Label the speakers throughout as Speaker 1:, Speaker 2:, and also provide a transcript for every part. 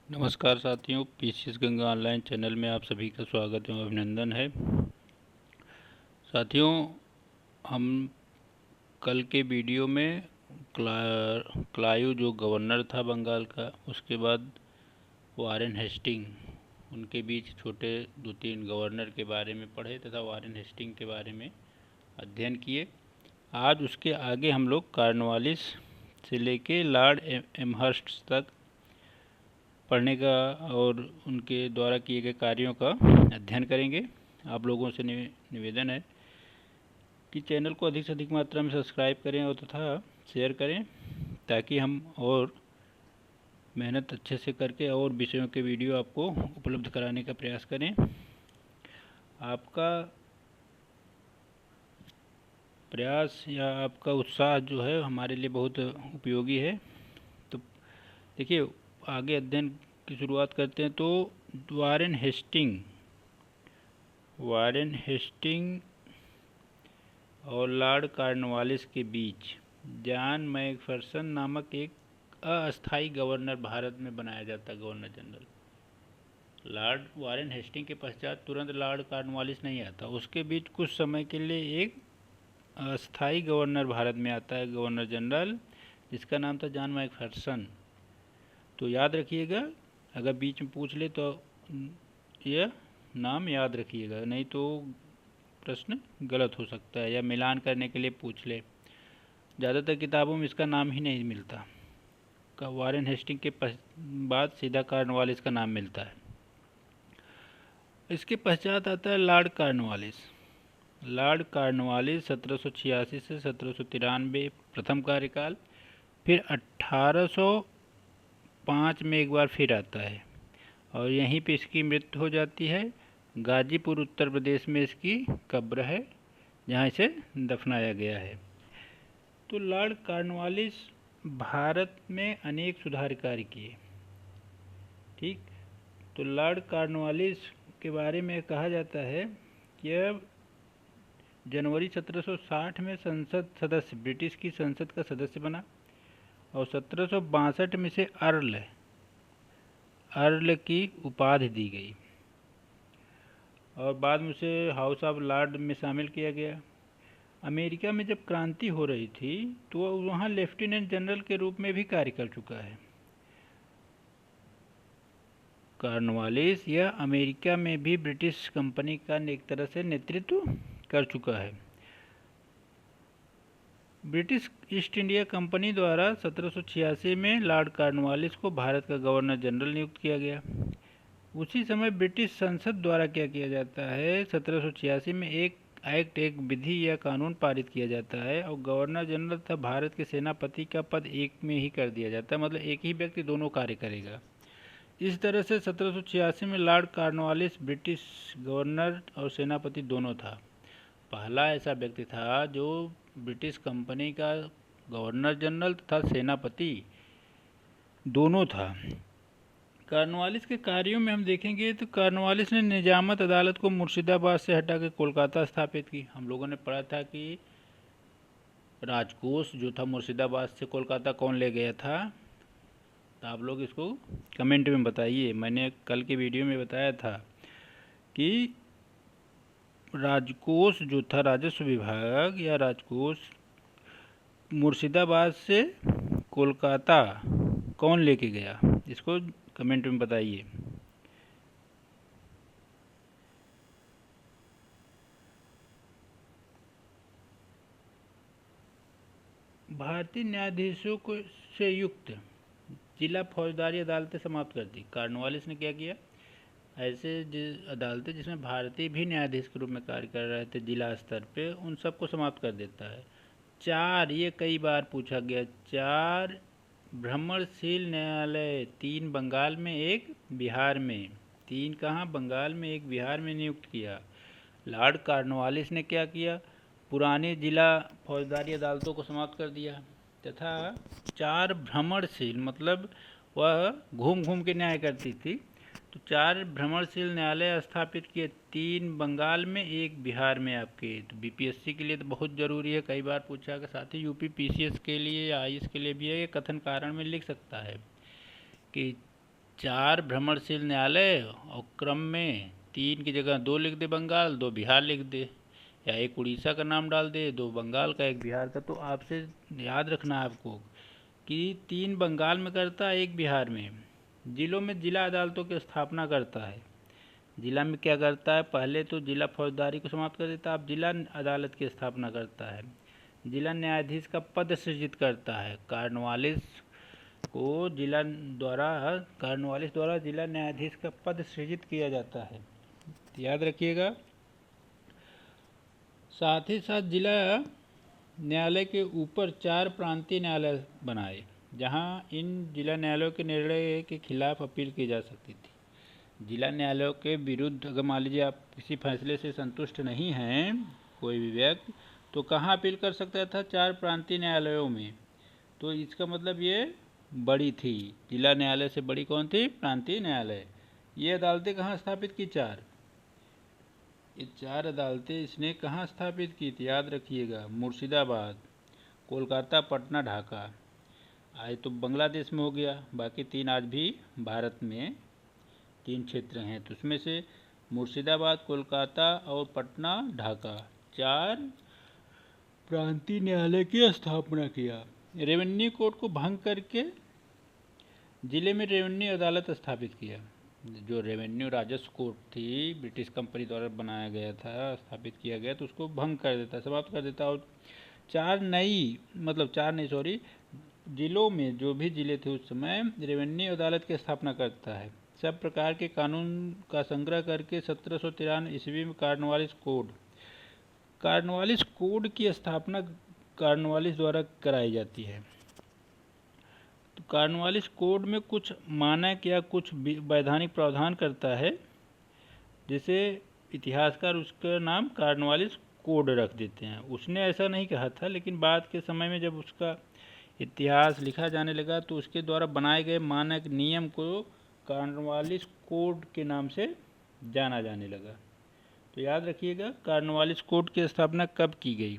Speaker 1: नमस्कार साथियों, PCS Ganga online channel में आप सभी का स्वागत एवं अभिनंदन है। साथियों, हम कल के वीडियो में क्लायू जो गवर्नर था बंगाल का, उसके बाद वारेन हेस्टिंग, उनके बीच छोटे 2-3 गवर्नर के बारे में पढ़े तथा वारेन हेस्टिंग के बारे में अध्ययन किए। आज उसके आगे हम लोग कॉर्नवालिस से लेके लॉर्ड एमहर्स्ट तक पढ़ने का और उनके द्वारा किए गए कार्यों का अध्ययन करेंगे। आप लोगों से निवेदन है कि चैनल को अधिक से अधिक मात्रा में सब्सक्राइब करें और तथा शेयर करें, ताकि हम और मेहनत अच्छे से करके और विषयों के वीडियो आपको उपलब्ध कराने का प्रयास करें। आपका प्रयास या आपका उत्साह जो है हमारे लिए बहुत उपयोगी है। तो देखिए, आगे अध्ययन की शुरुआत करते हैं। तो वारेन हेस्टिंग और लॉर्ड कॉर्नवालिस के बीच जॉन मैकफर्सन नामक एक अस्थायी गवर्नर भारत में बनाया जाता, governor general. Lord Warren Hasting के पश्चात तुरंत लॉर्ड कॉर्नवालिस नहीं आता, उसके बीच कुछ समय के लिए एक अस्थायी गवर्नर भारत में आता है, गवर्नर जनरल, जिसका नाम था जॉन मैकफर्सन। तो याद रखिएगा, अगर बीच में पूछ ले तो यह नाम याद रखिएगा, नहीं तो प्रश्न गलत हो सकता है, या मिलान करने के लिए पूछ ले। ज़्यादातर किताबों में इसका नाम ही नहीं मिलता। वारेन हेस्टिंग के बाद सीधा कॉर्नवालिस का नाम मिलता है। इसके पश्चात आता है लॉर्ड कॉर्नवालिस। लॉर्ड कॉर्नवालिस 1786 से 1793 प्रथम कार्यकाल, फिर 1805 में एक बार फिर आता है और यहीं पे इसकी मृत्यु हो जाती है। गाजीपुर उत्तर प्रदेश में इसकी कब्र है, जहाँ इसे दफनाया गया है। तो लॉर्ड कॉर्नवालिस भारत में अनेक सुधार कार्य किए। ठीक, तो लॉर्ड कॉर्नवालिस के बारे में कहा जाता है कि यह जनवरी 1760 में संसद सदस्य, ब्रिटिश की संसद का सदस्य बना और 1762 में से अर्ल की उपाधि दी गई और बाद में उसे हाउस ऑफ लॉर्ड में शामिल किया गया। अमेरिका में जब क्रांति हो रही थी तो वह वहाँ लेफ्टिनेंट जनरल के रूप में भी कार्य कर चुका है। कॉर्नवालिस यह अमेरिका में भी ब्रिटिश कंपनी का एक तरह से नेतृत्व कर चुका है। ब्रिटिश ईस्ट इंडिया कंपनी द्वारा 1786 में लॉर्ड कॉर्नवालिस को भारत का गवर्नर जनरल नियुक्त किया गया। उसी समय ब्रिटिश संसद द्वारा क्या किया जाता है, 1786 में एक विधि या कानून पारित किया जाता है और गवर्नर जनरल तथा भारत के सेनापति का पद एक में ही कर दिया जाता है, मतलब एक ही व्यक्ति दोनों कार्य करेगा। इस तरह से 1786 में लॉर्ड कॉर्नवालिस ब्रिटिश गवर्नर और सेनापति दोनों था। पहला ऐसा व्यक्ति था जो ब्रिटिश कंपनी का गवर्नर जनरल तथा सेनापति दोनों था। कॉर्नवालिस के कार्यों में हम देखेंगे तो कॉर्नवालिस ने निजामत अदालत को मुर्शिदाबाद से हटाकर कोलकाता स्थापित की। हम लोगों ने पढ़ा था कि राजकोष जो था मुर्शिदाबाद से कोलकाता कौन ले गया था, तो आप लोग इसको कमेंट में बताइए। मैंने कल के वीडियो में बताया था कि राजकोष जो था, राजस्व विभाग या राजकोष, मुर्शिदाबाद से कोलकाता कौन लेके गया, इसको कमेंट में बताइए। भारतीय न्यायाधीशों को से युक्त जिला फौजदारी अदालतें समाप्त कर दी। कॉर्नवालिस ने क्या किया, ऐसे अदालतें जिसमें भारतीय भी न्यायाधीश के रूप में कार्य कर रहे थे जिला स्तर पे, उन सबको समाप्त कर देता है। 4, ये कई बार पूछा गया, 4 भ्रमणशील न्यायालय, 3 बंगाल में, 1 बिहार में। 3 कहाँ, बंगाल में, 1 बिहार में नियुक्त किया। लॉर्ड कॉर्नवालिस ने क्या किया, पुरानी जिला फौजदारी अदालतों को समाप्त कर दिया तथा 4 भ्रमणशील, मतलब वह घूम घूम के न्याय करती थी, तो 4 भ्रमणशील न्यायालय स्थापित किए, 3 बंगाल में, 1 बिहार में। आपके तो बीपीएससी के लिए तो बहुत ज़रूरी है, कई बार पूछा कि साथ ही यूपी पीसीएस के लिए या आईएएस के लिए भी है, ये कथन कारण में लिख सकता है कि 4 भ्रमणशील न्यायालय और क्रम में 3 की जगह 2 लिख दे बंगाल, 2 बिहार लिख दे, या एक उड़ीसा का नाम डाल दे, 2 बंगाल का, 1 बिहार का। तो आपसे याद रखना है आपको कि 3 बंगाल में करता है, 1 बिहार में। जिलों में जिला अदालतों की स्थापना करता है। जिला में क्या करता है, पहले तो जिला फौजदारी को समाप्त कर देता है, अब जिला अदालत की स्थापना करता है। जिला न्यायाधीश का पद सृजित करता है। कार्नवालिस द्वारा जिला न्यायाधीश का पद सृजित किया जाता है, याद रखिएगा। साथ ही साथ जिला न्यायालय के ऊपर 4 प्रांतीय न्यायालय बनाए, जहां इन जिला न्यायालयों के निर्णय के खिलाफ अपील की जा सकती थी। जिला न्यायालयों के विरुद्ध अगर मान लीजिए आप किसी फैसले से संतुष्ट नहीं हैं, कोई भी व्यक्ति, तो कहाँ अपील कर सकता था, 4 प्रांतीय न्यायालयों में। तो इसका मतलब ये बड़ी थी, जिला न्यायालय से बड़ी कौन थी, प्रांतीय न्यायालय। ये अदालतें कहाँ स्थापित की, 4, ये 4 अदालतें इसने कहाँ स्थापित की थी, याद रखिएगा। मुर्शिदाबाद, कोलकाता, पटना, ढाका। आज तो बांग्लादेश में हो गया, बाकी 3 आज भी भारत में 3 क्षेत्र हैं, तो उसमें से मुर्शिदाबाद, कोलकाता और पटना, ढाका, 4 प्रांतीय न्यायालय की स्थापना किया। रेवेन्यू कोड को भंग करके जिले में रेवेन्यू अदालत स्थापित किया। जो रेवेन्यू राजस्व कोर्ट थी, ब्रिटिश कंपनी द्वारा बनाया गया था, स्थापित किया गया, तो उसको भंग कर देता, समाप्त कर देता। और 4 नहीं सॉरी, जिलों में जो भी जिले थे उस समय रेवेन्यू अदालत की स्थापना करता है। सब प्रकार के कानून का संग्रह करके 1793 ईस्वी में कार्नवालिस कोड की स्थापना कार्नवालिस द्वारा कराई जाती है। तो कार्नवालिस कोड में कुछ मानक या कुछ वैधानिक प्रावधान करता है, जिसे इतिहासकार उसका नाम कार्नवालिस कोड रख देते हैं। उसने ऐसा नहीं कहा था, लेकिन बाद के समय में जब उसका इतिहास लिखा जाने लगा तो उसके द्वारा बनाए गए मानक नियम को कार्नवालिस कोड के नाम से जाना जाने लगा। तो याद रखिएगा, कार्नवालिस कोड की स्थापना कब की गई,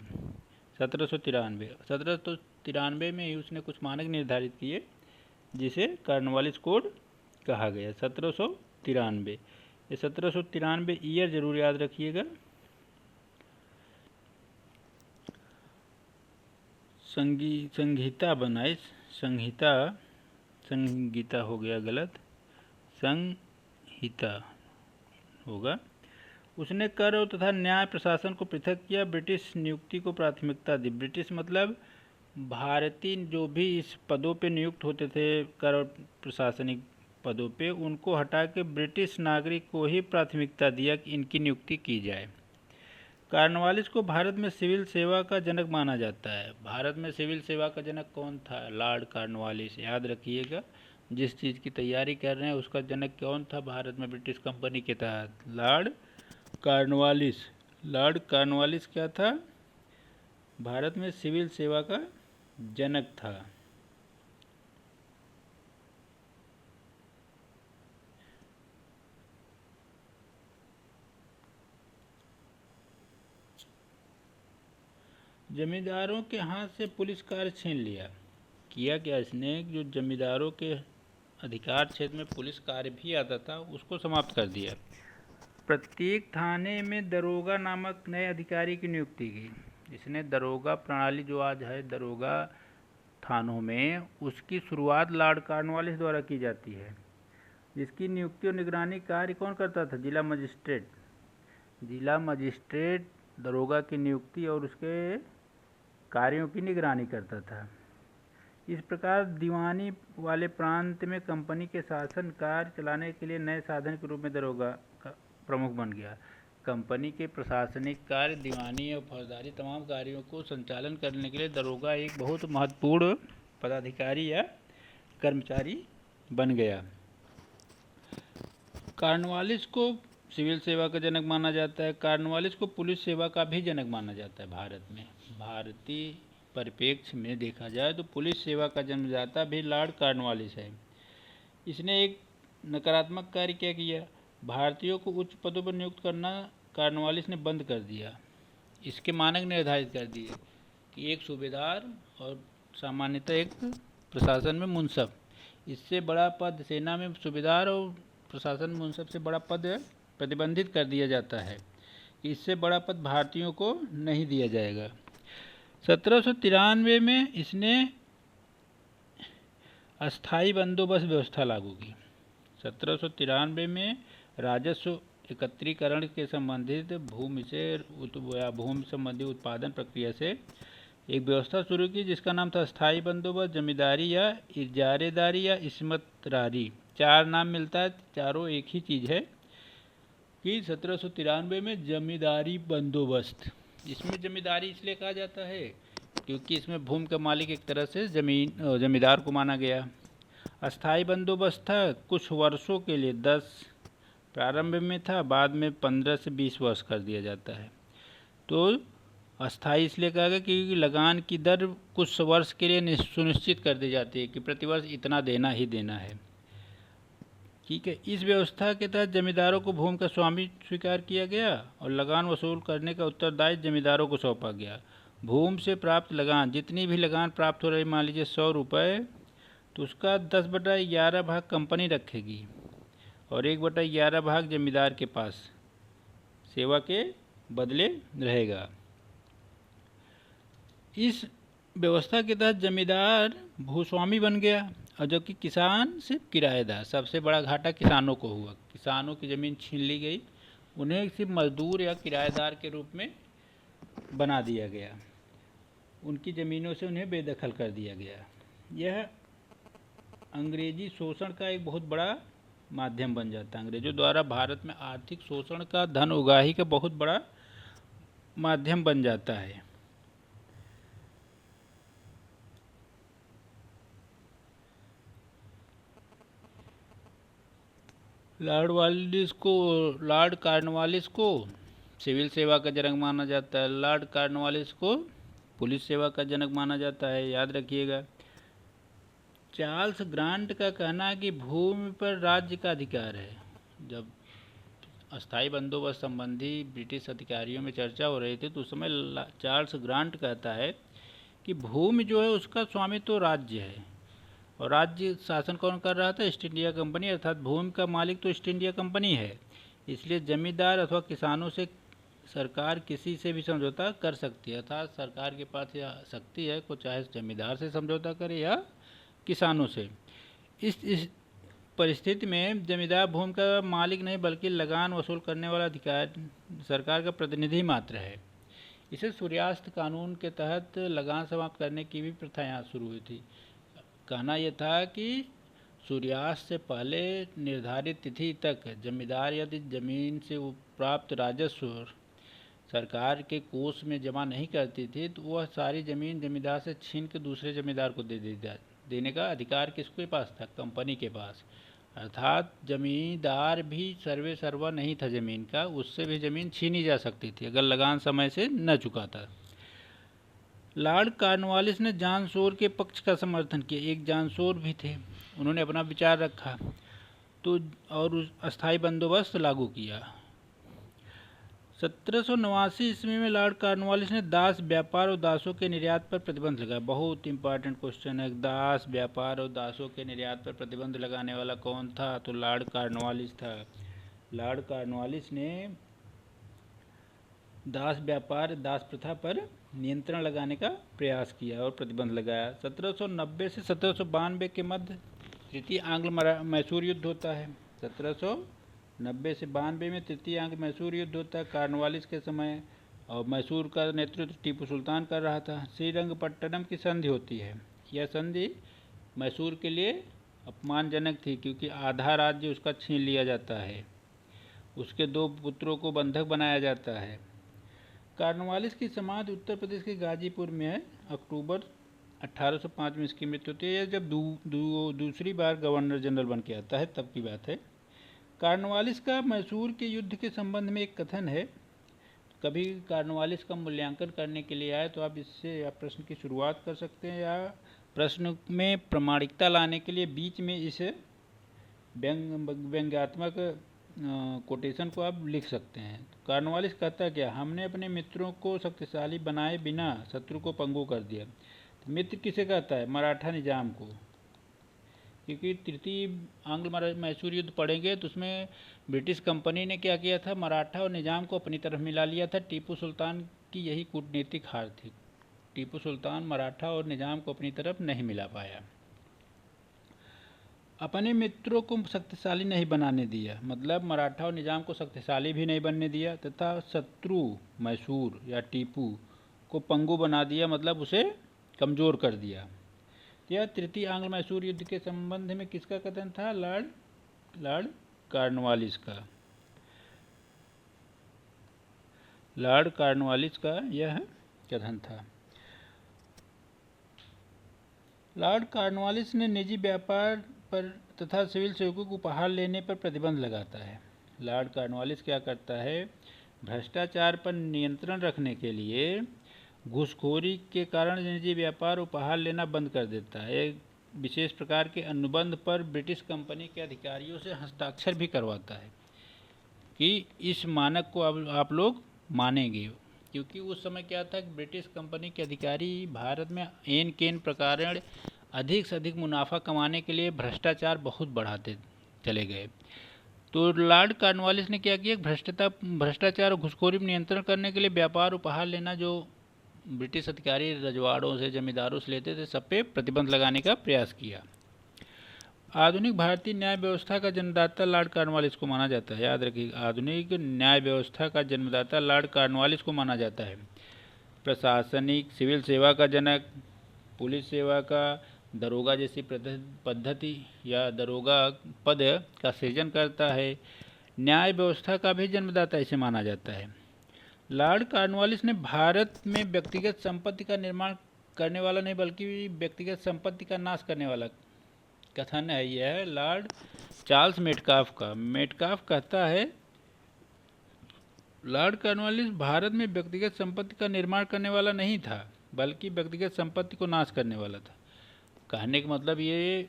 Speaker 1: 1793 में ही उसने कुछ मानक निर्धारित किए, जिसे कार्नवालिस कोड कहा गया। 1793, ये 1793 ईयर जरूर याद रखिएगा। संहिता बनाई, संहिता हो गया गलत, संहिता होगा। उसने कर तथा न्याय प्रशासन को पृथक किया। ब्रिटिश नियुक्ति को प्राथमिकता दी। ब्रिटिश मतलब भारतीय जो भी इस पदों पे नियुक्त होते थे, कर और प्रशासनिक पदों पे, उनको हटा के ब्रिटिश नागरिक को ही प्राथमिकता दिया कि इनकी नियुक्ति की जाए। कार्नवालिस को भारत में सिविल सेवा का जनक माना जाता है। भारत में सिविल सेवा का जनक कौन था, लॉर्ड कार्नवालिस। याद रखिएगा, जिस चीज़ की तैयारी कर रहे हैं उसका जनक कौन था भारत में ब्रिटिश कंपनी के तहत, लॉर्ड कार्नवालिस। लॉर्ड कार्नवालिस क्या था, भारत में सिविल सेवा का जनक था। जमींदारों के हाथ से पुलिस कार्य छीन लिया। किया क्या इसने, जो जमींदारों के अधिकार क्षेत्र में पुलिस कार्य भी आता था उसको समाप्त कर दिया। प्रत्येक थाने में दरोगा नामक नए अधिकारी की नियुक्ति की। इसने दरोगा प्रणाली जो आज है दरोगा थानों में, उसकी शुरुआत लॉर्ड कार्नवालिस द्वारा की जाती है, जिसकी नियुक्ति और निगरानी कार्य कौन करता था, जिला मजिस्ट्रेट। जिला मजिस्ट्रेट दरोगा की नियुक्ति और उसके कार्यों की निगरानी करता था। इस प्रकार दीवानी वाले प्रांत में कंपनी के शासन कार्य चलाने के लिए नए साधन के रूप में दरोगा का प्रमुख बन गया। कंपनी के प्रशासनिक कार्य, दीवानी और फौजदारी तमाम कार्यों को संचालन करने के लिए दरोगा एक बहुत महत्वपूर्ण पदाधिकारी या कर्मचारी बन गया। कार्नवालिस को सिविल सेवा का जनक माना जाता है। कार्नवालिस को पुलिस सेवा का भी जनक माना जाता है। भारत में, भारतीय परिप्रेक्ष्य में देखा जाए तो पुलिस सेवा का जन्मदाता भी लॉर्ड कार्नवालिस है। इसने एक नकारात्मक कार्य क्या किया, भारतीयों को उच्च पदों पर नियुक्त करना कार्नवालिस ने बंद कर दिया। इसके मानक निर्धारित कर दिए कि एक सूबेदार और सामान्यतः एक प्रशासन में मुंसफ, इससे बड़ा पद सेना में सूबेदार और प्रशासन में उन सबसे बड़ा पद प्रतिबंधित कर दिया जाता है कि इससे बड़ा पद भारतीयों को नहीं दिया जाएगा। 1793 में इसने अस्थाई बंदोबस्त व्यवस्था लागू की। 1793 में राजस्व एकत्रीकरण के संबंधित भूमि संबंधी उत्पादन प्रक्रिया से एक व्यवस्था शुरू की जिसका नाम था अस्थाई बंदोबस्त, जमींदारी या इजारेदारी या इस्मतरारी। 4 नाम मिलता है, चारों एक ही चीज़ है कि 1793 में जमींदारी बंदोबस्त। इसमें जमींदारी इसलिए कहा जाता है क्योंकि इसमें भूमि का मालिक एक तरह से जमींदार को माना गया। अस्थाई बंदोबस्त था कुछ वर्षों के लिए, 10 प्रारंभ में था, बाद में 15 से 20 वर्ष कर दिया जाता है। तो अस्थाई इसलिए कहा गया क्योंकि लगान की दर कुछ वर्ष के लिए सुनिश्चित कर दी जाती है कि प्रतिवर्ष इतना देना ही देना है। ठीक है। इस व्यवस्था के तहत जमींदारों को भूमि का स्वामी स्वीकार किया गया और लगान वसूल करने का उत्तरदायित्व जमींदारों को सौंपा गया। भूमि से प्राप्त लगान, जितनी भी लगान प्राप्त हो रही, मान लीजिए 100 रुपये, तो उसका 10/11 भाग कंपनी रखेगी और 1/11 भाग जमींदार के पास सेवा के बदले रहेगा। इस व्यवस्था के तहत जमींदार भूस्वामी बन गया और जबकि किसान सिर्फ किराएदार। सबसे बड़ा घाटा किसानों को हुआ। किसानों की ज़मीन छीन ली गई, उन्हें सिर्फ मजदूर या किराएदार के रूप में बना दिया गया, उनकी ज़मीनों से उन्हें बेदखल कर दिया गया। यह अंग्रेजी शोषण का एक बहुत बड़ा माध्यम बन जाता है। अंग्रेजों द्वारा भारत में आर्थिक शोषण का, धन उगाही का बहुत बड़ा माध्यम बन जाता है। लॉर्ड कॉर्नवालिस को सिविल सेवा का जनक माना जाता है। लॉर्ड कॉर्नवालिस को पुलिस सेवा का जनक माना जाता है, याद रखिएगा। चार्ल्स ग्रांट का कहना है कि भूमि पर राज्य का अधिकार है। जब अस्थाई बंदोबस्त संबंधी ब्रिटिश अधिकारियों में चर्चा हो रही थी तो उस समय चार्ल्स ग्रांट कहता है कि भूमि जो है उसका स्वामी तो राज्य है और राज्य शासन कौन कर रहा था? ईस्ट इंडिया कंपनी, अर्थात भूमि का मालिक तो ईस्ट इंडिया कंपनी है। इसलिए जमींदार अथवा किसानों से सरकार किसी से भी समझौता कर सकती है, अर्थात सरकार के पास यह शक्ति है को चाहे जमींदार से समझौता करे या किसानों से। इस परिस्थिति में जमींदार भूमि का मालिक नहीं बल्कि लगान वसूल करने वाला अधिकार सरकार का प्रतिनिधि मात्र है। इसे सूर्यास्त कानून के तहत लगान समाप्त करने की भी प्रथा यहाँ शुरू हुई थी। कहना यह था कि सूर्यास्त से पहले निर्धारित तिथि तक जमींदार यदि जमीन से प्राप्त राजस्व सरकार के कोष में जमा नहीं करती थी तो वह सारी ज़मीन जमींदार से छीन के दूसरे जमींदार को देने का अधिकार किसके पास था? कंपनी के पास। अर्थात जमींदार भी सर्वे सर्वा नहीं था ज़मीन का, उससे भी ज़मीन छीनी जा सकती थी अगर लगान समय से न चुकाता। लॉर्ड कॉर्नवालिस ने जॉन शोर के पक्ष का समर्थन किया। एक जॉन शोर भी थे, उन्होंने अपना विचार रखा तो और अस्थाई बंदोबस्त लागू किया। 1789 ईस्वी में लॉर्ड कॉर्नवालिस ने दास व्यापार और दासों के निर्यात पर प्रतिबंध लगाया। बहुत इंपॉर्टेंट क्वेश्चन है, दास व्यापार और दासों के निर्यात पर प्रतिबंध लगाने वाला कौन था? तो लॉर्ड कॉर्नवालिस था। लॉर्ड कॉर्नवालिस ने दास व्यापार, दास प्रथा पर नियंत्रण लगाने का प्रयास किया और प्रतिबंध लगाया। 1790 से 1792 के मध्य तृतीय आंग्ल मैसूर युद्ध होता है। 1790 से 92 में तृतीय आंग्ल मैसूर युद्ध होता है कॉर्नवालिस के समय, और मैसूर का नेतृत्व टीपू सुल्तान कर रहा था। श्रीरंगपट्टनम की संधि होती है। यह संधि मैसूर के लिए अपमानजनक थी क्योंकि आधा राज्य उसका छीन लिया जाता है, उसके 2 पुत्रों को बंधक बनाया जाता है। कॉर्नवालिस की समाधि उत्तर प्रदेश के गाजीपुर में है। अक्टूबर 1805 में इसकी मृत्यु होती है। जब दूसरी बार गवर्नर जनरल बन के आता है तब की बात है। कॉर्नवालिस का मैसूर के युद्ध के संबंध में एक कथन है। कभी कॉर्नवालिस का मूल्यांकन करने के लिए आए तो आप इससे या प्रश्न की शुरुआत कर सकते हैं या प्रश्न में प्रामाणिकता लाने के लिए बीच में इस व्यंग्यात्मक कोटेशन को आप लिख सकते हैं। कॉर्नवालिस कहता क्या? हमने अपने मित्रों को शक्तिशाली बनाए बिना शत्रु को पंगु कर दिया। तो मित्र किसे कहता है? मराठा निजाम को। क्योंकि तृतीय आंग्ल मैसूर युद्ध पढ़ेंगे तो उसमें ब्रिटिश कंपनी ने क्या किया था, मराठा और निजाम को अपनी तरफ मिला लिया था। टीपू सुल्तान की यही कूटनीतिक हार थी। टीपू सुल्तान मराठा और निजाम को अपनी तरफ नहीं मिला पाया। अपने मित्रों को शक्तिशाली नहीं बनाने दिया, मतलब मराठा और निजाम को शक्तिशाली भी नहीं बनने दिया, तथा शत्रु मैसूर या टीपू को पंगु बना दिया, मतलब उसे कमज़ोर कर दिया। यह तृतीय आंग्ल मैसूर युद्ध के संबंध में किसका कथन था? लॉर्ड कॉर्नवालिस का। लॉर्ड कॉर्नवालिस का यह कथन था। लॉर्ड कॉर्नवालिस ने निजी व्यापार पर तथा सिविल सेवकों को उपहार लेने पर प्रतिबंध लगाता है। लॉर्ड कॉर्नवालिस क्या करता है? भ्रष्टाचार पर नियंत्रण रखने के लिए घूसखोरी के कारण निजी व्यापार उपहार लेना बंद कर देता है। एक विशेष प्रकार के अनुबंध पर ब्रिटिश कंपनी के अधिकारियों से हस्ताक्षर भी करवाता है कि इस मानक को अब आप लोग मानेंगे, क्योंकि उस समय क्या था कि ब्रिटिश कंपनी के अधिकारी भारत में एन केन प्रकार अधिक से अधिक मुनाफा कमाने के लिए भ्रष्टाचार बहुत बढ़ाते चले गए। तो लॉर्ड कॉर्नवालिस ने क्या किया? भ्रष्टाचार और घुसखोरी पर नियंत्रण करने के लिए व्यापार उपहार लेना जो ब्रिटिश अधिकारी रजवाड़ों से, जमींदारों से लेते थे, सब पे प्रतिबंध लगाने का प्रयास किया। आधुनिक भारतीय न्याय व्यवस्था का जन्मदाता लॉर्ड कॉर्नवालिस को माना जाता है। याद रखिए, आधुनिक न्याय व्यवस्था का जन्मदाता लॉर्ड कॉर्नवालिस को माना जाता है। प्रशासनिक सिविल सेवा का जनक, पुलिस सेवा का, दरोगा जैसी पद्धति या दरोगा पद का सृजन करता है। न्याय व्यवस्था का भी जन्मदाता इसे माना जाता है। लॉर्ड कॉर्नवालिस ने भारत में व्यक्तिगत संपत्ति का निर्माण करने वाला नहीं बल्कि व्यक्तिगत संपत्ति का नाश करने वाला कथन है। यह है लॉर्ड चार्ल्स मेटकाफ का। मेटकाफ कहता है लॉर्ड कॉर्नवालिस भारत में व्यक्तिगत संपत्ति का निर्माण करने वाला नहीं था बल्कि व्यक्तिगत संपत्ति को नाश करने वाला था। कहने का मतलब ये,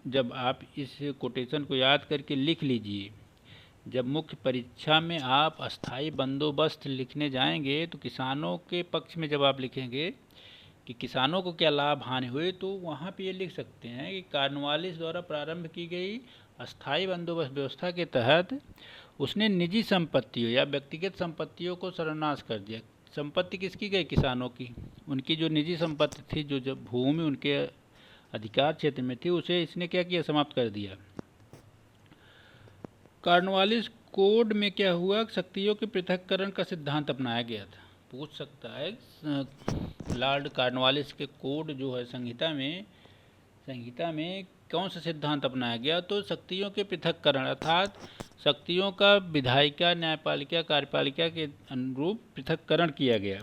Speaker 1: जब आप इस कोटेशन को याद करके लिख लीजिए, जब मुख्य परीक्षा में आप अस्थाई बंदोबस्त लिखने जाएंगे तो किसानों के पक्ष में जब आप लिखेंगे कि किसानों को क्या लाभ हानि हुए, तो वहाँ पे ये लिख सकते हैं कि कॉर्नवालिस द्वारा प्रारंभ की गई अस्थाई बंदोबस्त व्यवस्था के तहत उसने निजी संपत्तियों या व्यक्तिगत संपत्तियों को सर्वनाश कर दिया। संपत्ति किसकी गई? किसानों की। उनकी जो निजी संपत्ति थी, जो जब भूमि उनके अधिकार क्षेत्र में थी, उसे इसने क्या किया? समाप्त कर दिया। कॉर्नवालिस कोड में क्या हुआ? शक्तियों के पृथक्करण का सिद्धांत अपनाया गया था। पूछ सकता है लॉर्ड कॉर्नवालिस के कोड जो है संहिता में कौन सा सिद्धांत अपनाया गया? तो शक्तियों के पृथक्करण, अर्थात शक्तियों का विधायिका, न्यायपालिका, कार्यपालिका के अनुरूप पृथक्करण किया गया।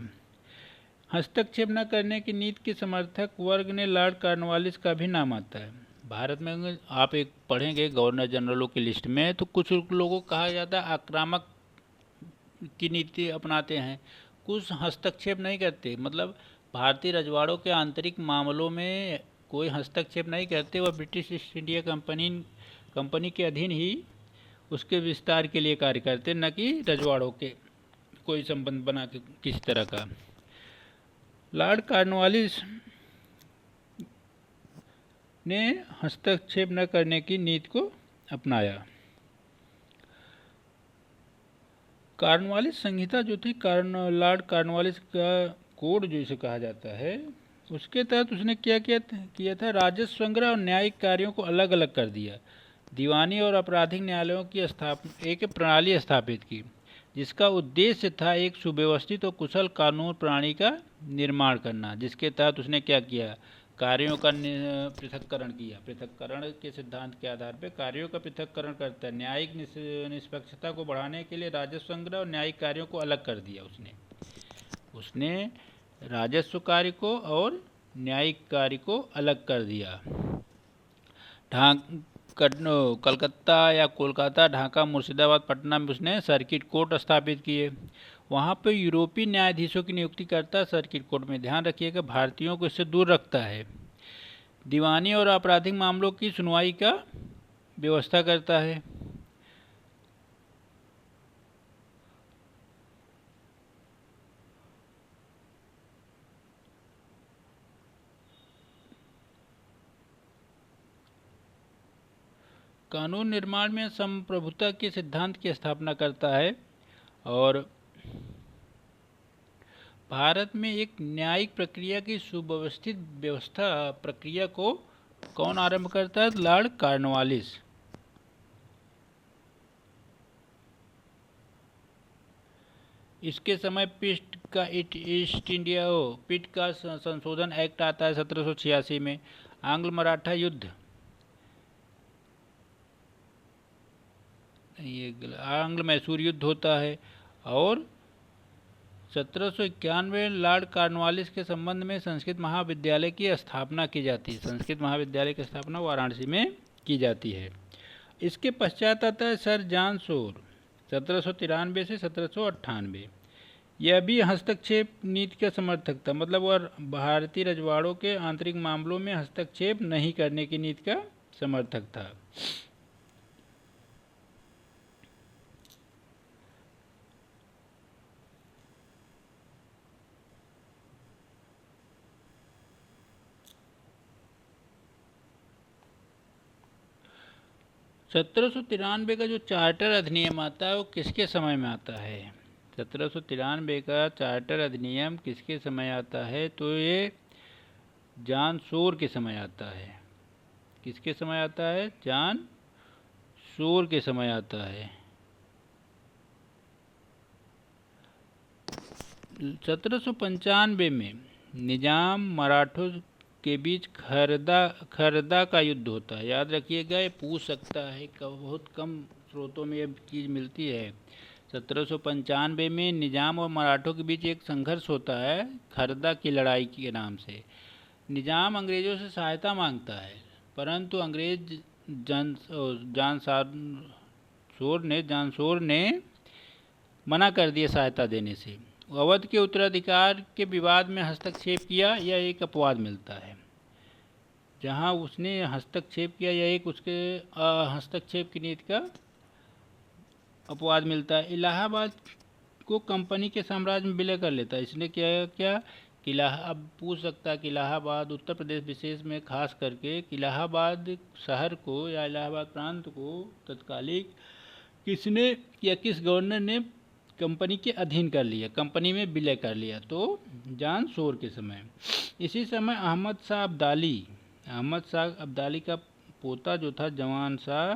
Speaker 1: हस्तक्षेप न करने की नीति के समर्थक वर्ग ने लॉर्ड कॉर्नवालिस का भी नाम आता है। भारत में आप एक पढ़ेंगे गवर्नर जनरलों की लिस्ट में, तो कुछ लोगों को कहा जाता है आक्रामक की नीति अपनाते हैं, कुछ हस्तक्षेप नहीं करते, मतलब भारतीय रजवाड़ों के आंतरिक मामलों में कोई हस्तक्षेप नहीं करते। वह ब्रिटिश ईस्ट इंडिया कंपनी के अधीन ही उसके विस्तार के लिए कार्य करते, न कि रजवाड़ों के कोई संबंध बना के किसी तरह का। लॉर्ड कॉर्नवालिस ने हस्तक्षेप न करने की नीति को अपनाया। कॉर्नवालिस संहिता जो थी, लॉर्ड कॉर्नवालिस का कोड जो इसे कहा जाता है, उसके तहत उसने क्या किया था? राजस्व संग्रह और न्यायिक कार्यों को अलग अलग कर दिया। दीवानी और आपराधिक न्यायालयों की एक प्रणाली स्थापित की, जिसका उद्देश्य था एक सुव्यवस्थित और कुशल कानून प्रणाली का निर्माण करना, जिसके तहत उसने क्या किया? कार्यों का पृथक्करण किया। पृथक्करण के सिद्धांत के आधार पर कार्यों का पृथक्करण करता है। न्यायिक निष्पक्षता को बढ़ाने के लिए राजस्व संग्रह और न्यायिक कार्यों को अलग कर दिया। उसने राजस्व कार्य को और न्यायिक कार्य को अलग कर दिया। कलकत्ता या कोलकाता, ढाका, मुर्शिदाबाद, पटना में उसने सर्किट कोर्ट स्थापित किए। वहाँ पर यूरोपीय न्यायाधीशों की नियुक्ति करता है सर्किट कोर्ट में। ध्यान रखिएगा, भारतीयों को इससे दूर रखता है। दीवानी और आपराधिक मामलों की सुनवाई का व्यवस्था करता है। कानून निर्माण में संप्रभुता के सिद्धांत की स्थापना करता है। और भारत में एक न्यायिक प्रक्रिया की सुव्यवस्थित व्यवस्था प्रक्रिया को कौन आरंभ करता है? Lord Cornwallis. इसके समय पिट का संशोधन एक्ट आता है 1786 में। आंग्ल मराठा युद्ध, ये आंग्ल मैसूर युद्ध होता है। और 1791 लॉर्ड कॉर्नवालिस के संबंध में संस्कृत महाविद्यालय की स्थापना की जाती है। संस्कृत महाविद्यालय की स्थापना वाराणसी में की जाती है। इसके पश्चात आता है सर जॉन शोर 1793 से 1798। यह भी हस्तक्षेप नीति का समर्थक था, मतलब वह भारतीय रजवाड़ों के आंतरिक मामलों में हस्तक्षेप नहीं करने की नीति का समर्थक था। सत्रह सौ तिरानवे का जो चार्टर अधिनियम आता है वो किसके समय में आता है? 1793 का चार्टर अधिनियम किसके समय आता है? तो ये जॉन शोर के समय आता है। किसके समय आता है? जॉन शोर के समय आता है। 1795 में निजाम मराठों के बीच खरदा का युद्ध होता है। याद रखिएगा, ये पूछ सकता है, बहुत कम स्रोतों में ये चीज़ मिलती है। 1795 में निजाम और मराठों के बीच एक संघर्ष होता है खरदा की लड़ाई के नाम से। निजाम अंग्रेज़ों से सहायता मांगता है, परंतु अंग्रेज जॉन शोर ने मना कर दिया सहायता देने से। अवध के उत्तराधिकार के विवाद में हस्तक्षेप किया, यह एक अपवाद मिलता है। जहां उसने हस्तक्षेप किया, यह एक उसके हस्तक्षेप की नीति का अपवाद मिलता है। इलाहाबाद को कंपनी के साम्राज्य में विलय कर लेता है। इसने क्या अब पूछ सकता है कि इलाहाबाद उत्तर प्रदेश विशेष में खास करके इलाहाबाद शहर को या इलाहाबाद प्रांत को तत्कालिक किसने या किस गवर्नर ने कंपनी के अधीन कर लिया, कंपनी में विलय कर लिया? तो जॉन शोर के समय। इसी समय अहमद शाह अब्दाली का पोता जो था जमान शाह,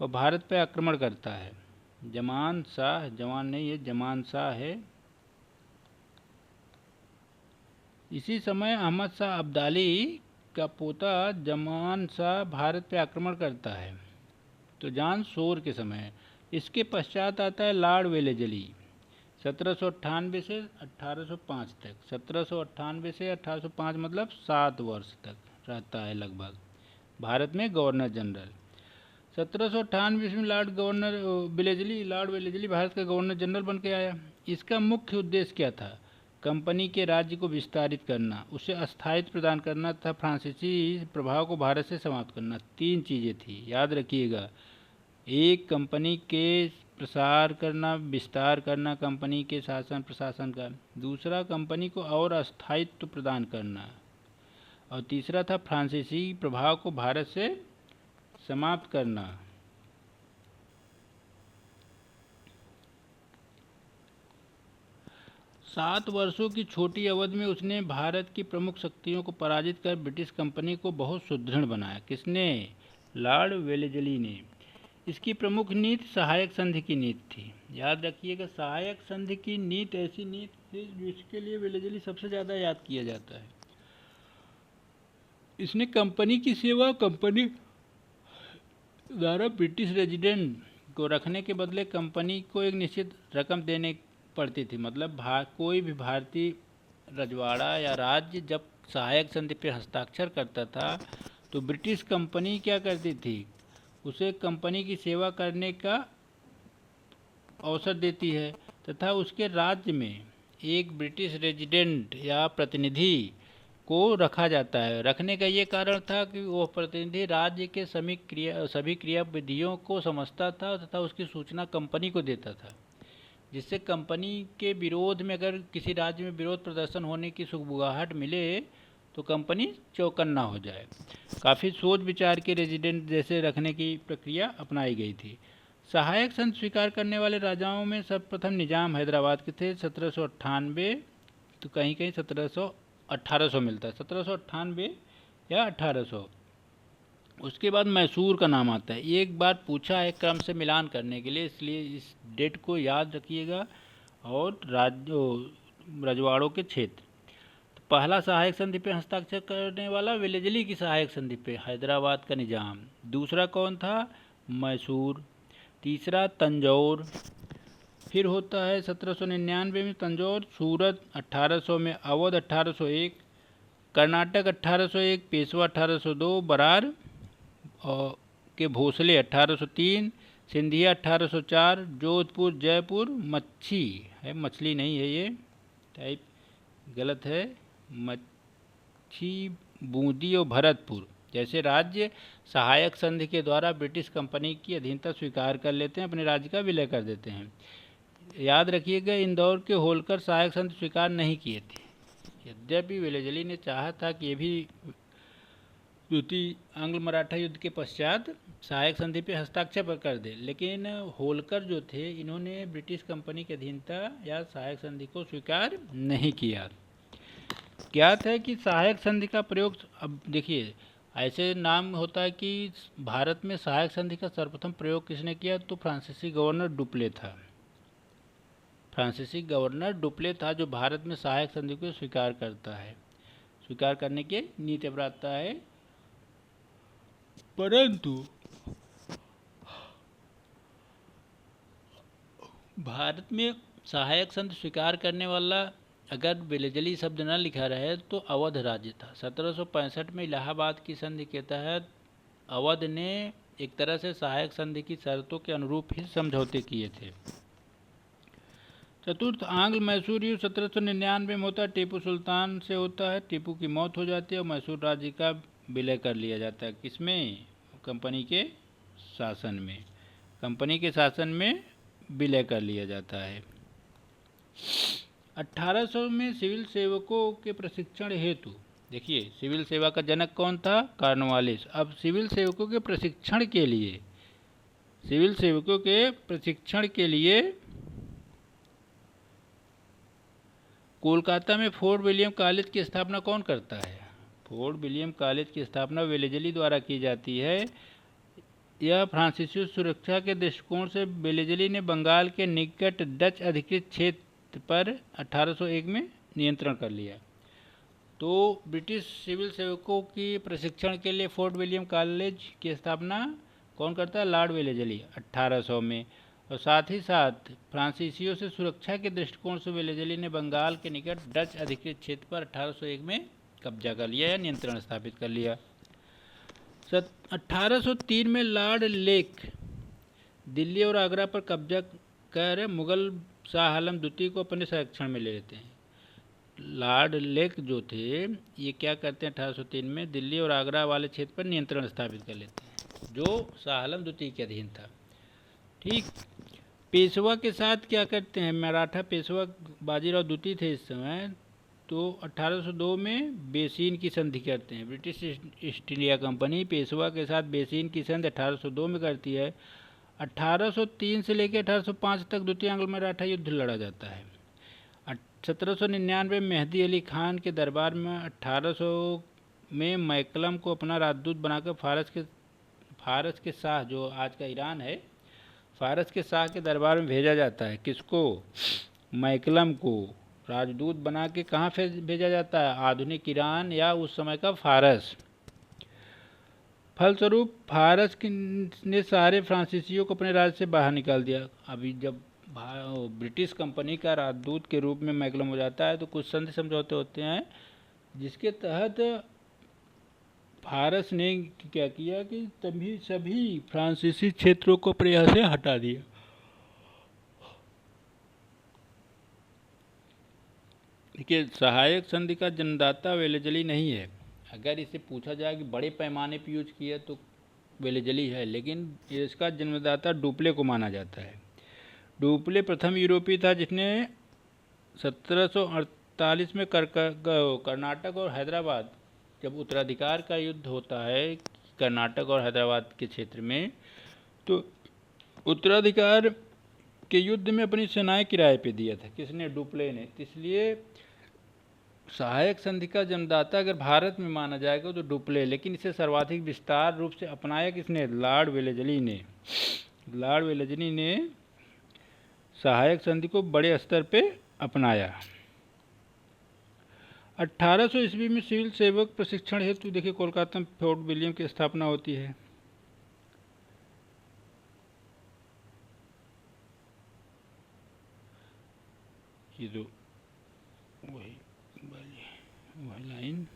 Speaker 1: वह भारत पर आक्रमण करता है। जमान नहीं है, जमान शाह है। इसी समय अहमद शाह अब्दाली का पोता जमान शाह भारत पर आक्रमण करता है। तो जॉन शोर के समय। इसके पश्चात आता है लॉर्ड वेलेजली 1798 से 1805 तक। 1798 से 1805 मतलब 7 वर्ष तक रहता है लगभग भारत में गवर्नर जनरल। 1798 में लॉर्ड वेलेजली भारत का गवर्नर जनरल बन के आया। इसका मुख्य उद्देश्य क्या था? कंपनी के राज्य को विस्तारित करना, उसे अस्थायित्व प्रदान करना तथा फ्रांसीसी प्रभाव को भारत से समाप्त करना। 3 चीज़ें थी, याद रखिएगा। एक, कंपनी के प्रसार करना, विस्तार करना कंपनी के शासन प्रशासन का। दूसरा, कंपनी को और अस्थायित्व प्रदान करना। और तीसरा था फ्रांसीसी प्रभाव को भारत से समाप्त करना। सात वर्षों की छोटी अवधि में उसने भारत की प्रमुख शक्तियों को पराजित कर ब्रिटिश कंपनी को बहुत सुदृढ़ बनाया। किसने? लॉर्ड वेलेजली ने। इसकी प्रमुख नीति सहायक संधि की नीति थी। याद रखिएगा, सहायक संधि की नीति ऐसी नीति थी जिसके लिए वेलेजली सबसे ज़्यादा याद किया जाता है। इसने कंपनी की सेवा कंपनी द्वारा ब्रिटिश रेजिडेंट को रखने के बदले कंपनी को एक निश्चित रकम देने पड़ती थी। मतलब कोई भी भारतीय रजवाड़ा या राज्य जब सहायक संधि पर हस्ताक्षर करता था तो ब्रिटिश कंपनी क्या करती थी? उसे कंपनी की सेवा करने का अवसर देती है तथा उसके राज्य में एक ब्रिटिश रेजिडेंट या प्रतिनिधि को रखा जाता है। रखने का ये कारण था कि वो प्रतिनिधि राज्य के सभी क्रिया विधियों को समझता था तथा उसकी सूचना कंपनी को देता था, जिससे कंपनी के विरोध में अगर किसी राज्य में विरोध प्रदर्शन होने की सुगबुगाहट मिले तो कंपनी चौकन्ना हो जाए। काफ़ी सोच विचार के रेजिडेंट जैसे रखने की प्रक्रिया अपनाई गई थी। सहायक संघ स्वीकार करने वाले राजाओं में सर्वप्रथम निजाम हैदराबाद के थे 1798, तो कहीं कहीं 1800 मिलता है, 1798 या 1800। उसके बाद मैसूर का नाम आता है। एक बार पूछा है क्रम से मिलान करने के लिए, इसलिए इस डेट को याद रखिएगा। और रजवाड़ों के क्षेत्र, तो पहला सहायक संधि पे हस्ताक्षर करने वाला वेलेजली की सहायक संधि पे हैदराबाद का निजाम। दूसरा कौन था? मैसूर। तीसरा तंजौर। फिर होता है 1799 में तंजौर। सूरत 1800 में। अवध 1801। कर्नाटक 1801। पेशवा 1802। बरार और के भोसले 1803। सिंधिया 1804। जोधपुर जयपुर मच्छी है, मछली नहीं है, ये टाइप गलत है, मच्छी बूंदी और भरतपुर जैसे राज्य सहायक संधि के द्वारा ब्रिटिश कंपनी की अधीनता स्वीकार कर लेते हैं, अपने राज्य का विलय कर देते हैं। याद रखिएगा, इंदौर के होलकर सहायक संधि स्वीकार नहीं किए थे। यद्यपि वेलेजली ने चाहा था कि ये भी द्वितीय आंग्ल मराठा युद्ध के पश्चात सहायक संधि पे हस्ताक्षर कर दे, लेकिन होलकर जो थे इन्होंने ब्रिटिश कंपनी की अधीनता या सहायक संधि को स्वीकार नहीं किया। ज्ञात है कि सहायक संधि का प्रयोग, अब देखिए ऐसे नाम होता है कि भारत में सहायक संधि का सर्वप्रथम प्रयोग किसने किया, तो फ्रांसीसी गवर्नर डुप्ले था। फ्रांसीसी गवर्नर डुप्ले था जो भारत में सहायक संधि को स्वीकार करता है, स्वीकार करने की नीति अपनाता है। परंतु भारत में सहायक संधि स्वीकार करने वाला अगर वेलेजली शब्द न लिखा रहे तो अवध राज्य था। 1765 में इलाहाबाद की संधि के तहत अवध ने एक तरह से सहायक संधि की शर्तों के अनुरूप ही समझौते किए थे। चतुर्थ आंग्ल मैसूर युद्ध 1799 में होता है। टीपू सुल्तान से होता है, टीपू की मौत हो जाती है और मैसूर राज्य का विलय कर लिया जाता है। किसमें? कंपनी के शासन में। कंपनी के शासन में विलय कर लिया जाता है। 1800 में सिविल सेवकों के प्रशिक्षण हेतु, देखिए सिविल सेवा का जनक कौन था? कॉर्नवालिस। अब सिविल सेवकों के प्रशिक्षण के लिए, सिविल सेवकों के प्रशिक्षण के लिए कोलकाता में फोर्ट विलियम कॉलेज की स्थापना कौन करता है? फोर्ट विलियम कॉलेज की स्थापना वेलेजली द्वारा की जाती है। यह फ्रांसीसी सुरक्षा के दृष्टिकोण से वेलेजली ने बंगाल के निकट डच अधिकृत क्षेत्र पर 1801 में नियंत्रण कर लिया। तो ब्रिटिश सिविल सेवकों की प्रशिक्षण के लिए फोर्ट विलियम कॉलेज की स्थापना कौन करता है? लॉर्ड वेलेजली 1800 में। और साथ ही साथ फ्रांसीसियों से सुरक्षा के दृष्टिकोण से वेलेजली ने बंगाल के निकट डच अधिकृत क्षेत्र पर 1801 में कब्जा कर लिया या नियंत्रण स्थापित कर लिया। 1803 में लॉर्ड लेक दिल्ली और आगरा पर कब्जा कर मुगल शाह आलम द्वितीय को अपने संरक्षण में ले लेते हैं। लॉर्ड लेक जो थे ये क्या करते हैं? 1803 में दिल्ली और आगरा वाले क्षेत्र पर नियंत्रण स्थापित कर लेते हैं जो शाह आलम द्वितीय के अधीन था। ठीक। पेशवा के साथ क्या करते हैं? मराठा पेशवा बाजीराव द्वितीय थे इस समय, तो 1802 में बेसिन की संधि करते हैं। British east India company Peshwa के साथ बेसिन की संधि 1802 में करती है। 1803 से लेकर 1805 तक द्वितीय आंग्ल मराठा युद्ध लड़ा जाता है। 1799 में मेहदी अली खान के दरबार में 1800 में मैकलम को अपना राजदूत बनाकर फारस के शाह, जो आज का ईरान है, फारस के शाह के दरबार में भेजा जाता है। किसको? मैकलम को राजदूत बना के कहाँ भेजा जाता है? आधुनिक ईरान या उस समय का फारस। फलस्वरूप फारस ने सारे फ्रांसीसियों को अपने राज्य से बाहर निकाल दिया। अभी जब ब्रिटिश कंपनी का राजदूत के रूप में मैकलम हो जाता है तो कुछ संधि समझौते होते हैं जिसके तहत फारस ने क्या किया कि तभी सभी फ्रांसीसी क्षेत्रों को अपने यहाँ से हटा दिया। देखिए, सहायक संधि का जन्मदाता वेलेजली नहीं है। अगर इसे पूछा जाए कि बड़े पैमाने पर यूज किया तो वेलेजली है, लेकिन इसका जन्मदाता डुप्ले को माना जाता है। डुप्ले प्रथम यूरोपीय था जिसने 1748 में कर्नाटक और हैदराबाद जब उत्तराधिकार का युद्ध होता है कर्नाटक और हैदराबाद के क्षेत्र में, तो उत्तराधिकार के युद्ध में अपनी सेनाएं किराए पे दिया था। किसने? डुप्ले ने। इसलिए सहायक संधि का जन्मदाता अगर भारत में माना जाएगा तो डुप्ले, लेकिन इसे सर्वाधिक विस्तार रूप से अपनाया किसने? लॉर्ड वेलेजली ने। लॉर्ड वेलेजली ने सहायक संधि को बड़े स्तर पे अपनाया। 1800 ईस्वी में सिविल सेवक प्रशिक्षण हेतु देखिए कोलकाता में फोर्ट विलियम की स्थापना होती है। ये तो वही लाइन।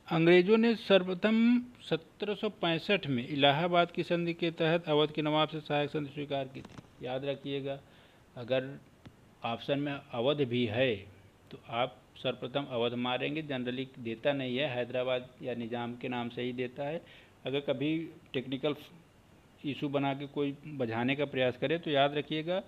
Speaker 1: अंग्रेजों ने सर्वप्रथम 1765 में इलाहाबाद की संधि के तहत अवध के नवाब से सहायक संधि स्वीकार की थी। याद रखिएगा, अगर ऑप्शन में अवध भी है तो आप सर्वप्रथम अवध मारेंगे। जनरली देता नहीं है, हैदराबाद या निज़ाम के नाम से ही देता है। अगर कभी टेक्निकल इशू बना के कोई बझाने का प्रयास करे तो याद रखिएगा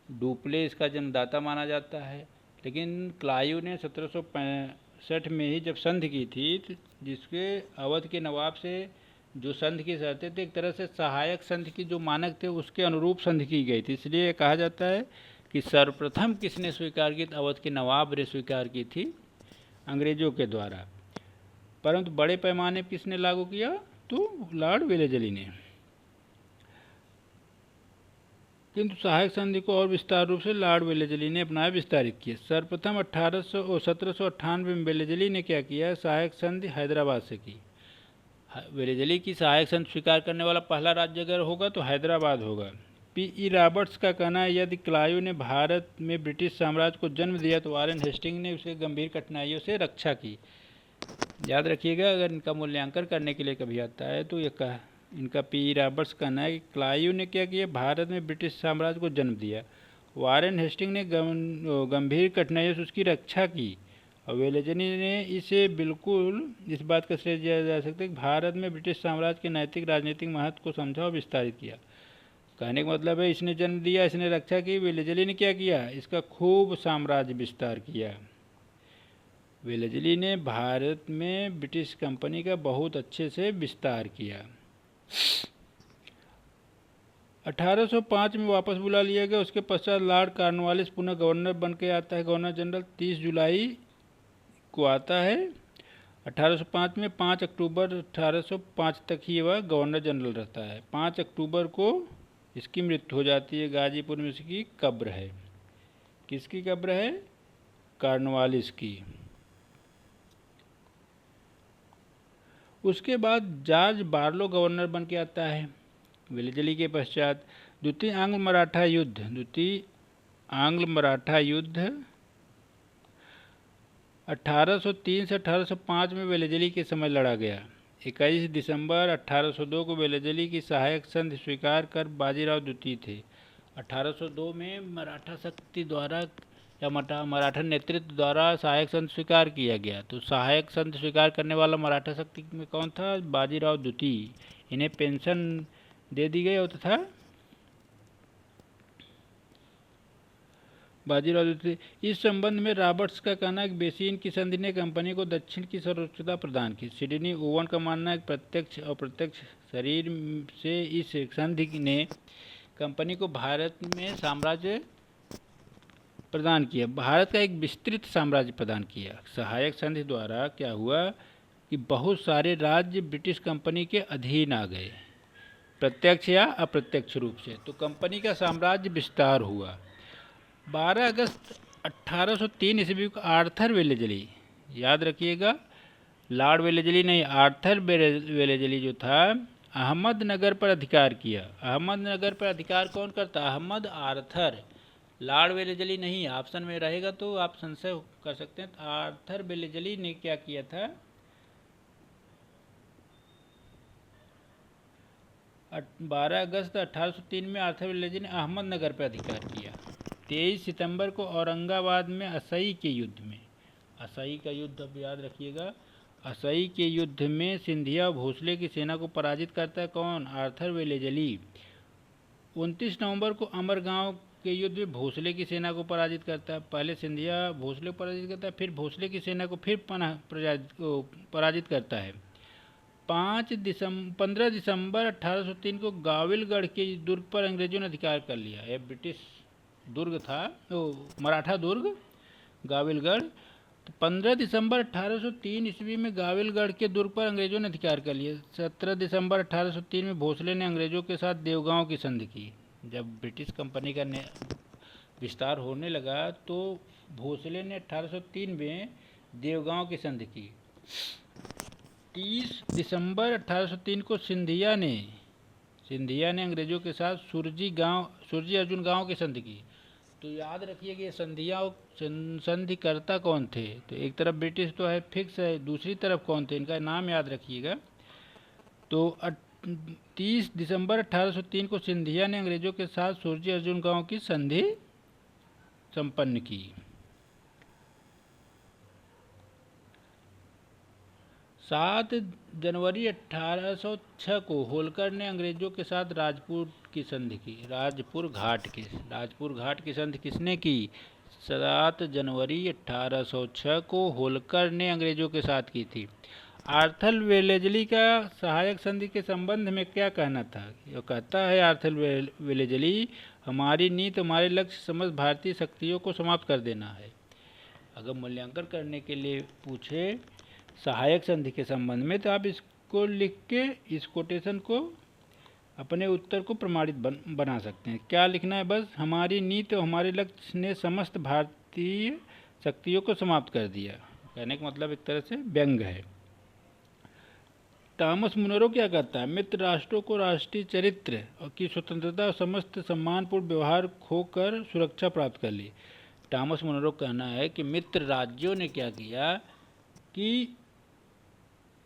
Speaker 1: डुप्ले इसका जन्मदाता माना जाता है। लेकिन क्लाइव ने 1765 में ही जब संधि की थी, जिसके अवध के नवाब से जो संधि की शर्तें थी, एक तरह से सहायक संधि की जो मानक थे उसके अनुरूप संधि की गई थी। इसलिए कहा जाता है कि सर्वप्रथम किसने स्वीकार की? अवध के नवाब ने स्वीकार की थी अंग्रेजों के द्वारा। परंतु बड़े पैमाने पर किसने लागू किया? तो लॉर्ड वेलेजली ने। किंतु सहायक संधि को और विस्तार रूप से लॉर्ड वेलेजली ने अपनाया, विस्तारित किया। सर्वप्रथम 1798 में वेलेजली ने क्या किया? सहायक संधि हैदराबाद से की। वेलेजली की सहायक संधि स्वीकार करने वाला पहला राज्य अगर होगा तो हैदराबाद होगा। P.E. रॉबर्ट्स का कहना है यदि क्लाइव ने भारत में ब्रिटिश साम्राज्य को जन्म दिया तो वारेन हेस्टिंग ने उसे गंभीर कठिनाइयों से रक्षा की। याद रखिएगा, अगर इनका मूल्यांकन करने के लिए कभी आता है तो ये इनका P.E. रॉबर्ट्स का कहना है कि क्लाइव ने क्या किया? भारत में ब्रिटिश साम्राज्य को जन्म दिया। वारेन हेस्टिंग ने गंभीर कठिनाइयों से उसकी रक्षा की। और वेलेजली ने इसे बिल्कुल इस बात का श्रेय दिया जा सकता है कि भारत में ब्रिटिश साम्राज्य के नैतिक राजनीतिक महत्व को समझा और विस्तारित किया। कहने का मतलब है इसने जन्म दिया, इसने रक्षा की। वेलेजली ने क्या किया? इसका खूब साम्राज्य विस्तार किया। वेलेजली ने भारत में ब्रिटिश कंपनी का बहुत अच्छे से विस्तार किया। 1805 में वापस बुला लिया गया। उसके पश्चात लॉर्ड कॉर्नवालिस पुनः गवर्नर बन के आता है। गवर्नर जनरल 30 जुलाई को आता है 1805 में। 5 अक्टूबर 1805 तक ही वह गवर्नर जनरल रहता है। 5 अक्टूबर को इसकी मृत्यु हो जाती है। गाजीपुर में इसकी कब्र है। किसकी कब्र है? कॉर्नवालिस की। उसके बाद जॉर्ज बार्लो गवर्नर बन के आता है वेलेजली के पश्चात। द्वितीय आंग्ल मराठा युद्ध 1803 से 1805 में वेलेजली के समय लड़ा गया। 21 दिसंबर 1802 को वेलेजली की सहायक संधि स्वीकार कर बाजीराव द्वितीय थे। 1802 में मराठा शक्ति द्वारा या मराठा नेतृत्व द्वारा सहायक संधि स्वीकार किया गया। तो सहायक संधि स्वीकार करने वाला मराठा शक्ति में कौन था? बाजीराव द्वितीय। इन्हें पेंशन दे दी गई और तथा बाजीराव द्वितीय। इस संबंध में रॉबर्ट्स का कहना है कि बेसिन की संधि ने कंपनी को दक्षिण की सर्वोच्चता प्रदान की। सिडनी ओवन का मानना है कि प्रत्यक्ष और अप्रत्यक्ष शरीर से इस संधि ने कंपनी को भारत में साम्राज्य प्रदान किया, भारत का एक विस्तृत साम्राज्य प्रदान किया। सहायक संधि द्वारा क्या हुआ कि बहुत सारे राज्य ब्रिटिश कंपनी के अधीन आ गए, प्रत्यक्ष या अप्रत्यक्ष रूप से। तो कंपनी का साम्राज्य विस्तार हुआ। 12 अगस्त 1803 ईस्वी को आर्थर वेलेजली, याद रखिएगा लॉर्ड वेलेजली नहीं, आर्थर वेलेजली जो था अहमदनगर पर अधिकार किया। अहमदनगर पर अधिकार कौन करता? अहमद आर्थर, लॉर्ड वेलेजली नहीं। ऑप्शन में रहेगा तो आप संशय कर सकते हैं। आर्थर वेलेजली ने क्या किया था? 12 अगस्त 1803 में आर्थर वेलेजली ने अहमदनगर पर अधिकार किया। 23 सितंबर को औरंगाबाद में असई के युद्ध में, असई का युद्ध अब याद रखिएगा, असई के युद्ध में सिंधिया और भोसले की सेना को पराजित करता है कौन? Arthur Wellesley. 29 नवंबर को अमरगांव के युद्ध में भोसले की सेना को पराजित करता है। पहले सिंधिया भोसले को पराजित करता है, फिर भोसले की सेना को फिर पराजित करता है। 15 दिसंबर 1803 को गाविलगढ़ के दुर्ग पर अंग्रेजों ने अधिकार कर लिया। यह ब्रिटिश दुर्ग था, तो मराठा दुर्ग गाविलगढ़। तो 15 दिसंबर 1803 ईस्वी में गाविलगढ़ के दुर्ग पर अंग्रेजों ने अधिकार कर लिया। 17 दिसंबर 1803 में भोसले ने अंग्रेजों के साथ देवगांव की संधि की। जब ब्रिटिश कंपनी का विस्तार होने लगा तो भोसले ने 1803 में देवगांव की संधि की। 30 दिसंबर 1803 को सिंधिया ने अंग्रेजों के साथ सुरजी अर्जुन गांव की संधि की। तो याद रखिए कि ये संधिकर्ता कौन थे। तो एक तरफ ब्रिटिश तो है फिक्स है, दूसरी तरफ कौन थे, इनका नाम याद रखिएगा। तो 30 दिसंबर 1803 को सिंधिया ने अंग्रेजों के साथ सुरजी अर्जुन गांव की संधि संपन्न की। 7 जनवरी 1806 को होलकर ने अंग्रेजों के साथ राजपुर की संधि की। राजपुर घाट की संधि किसने की? 7 जनवरी 1806 को होलकर ने अंग्रेजों के साथ की थी। आर्थर वेलेजली का सहायक संधि के संबंध में क्या कहना था? यह कहता है आर्थर वेलेजली, हमारी नीति हमारे लक्ष्य समस्त भारतीय शक्तियों को समाप्त कर देना है। अगर मूल्यांकन करने के लिए पूछे सहायक संधि के संबंध में तो आप इसको लिख के इस कोटेशन को अपने उत्तर को प्रमाणित बना सकते हैं। क्या लिखना है? बस हमारी नीति और हमारे लक्ष्य ने समस्त भारतीय शक्तियों को समाप्त कर दिया। कहने का मतलब एक तरह से व्यंग है। टॉमस मुनरो क्या कहता है? मित्र राष्ट्रों को राष्ट्रीय चरित्र की स्वतंत्रता और समस्त सम्मानपूर्ण व्यवहार खोकर सुरक्षा प्राप्त कर ली। टॉमस मुनरो कहना है कि मित्र राज्यों ने क्या किया कि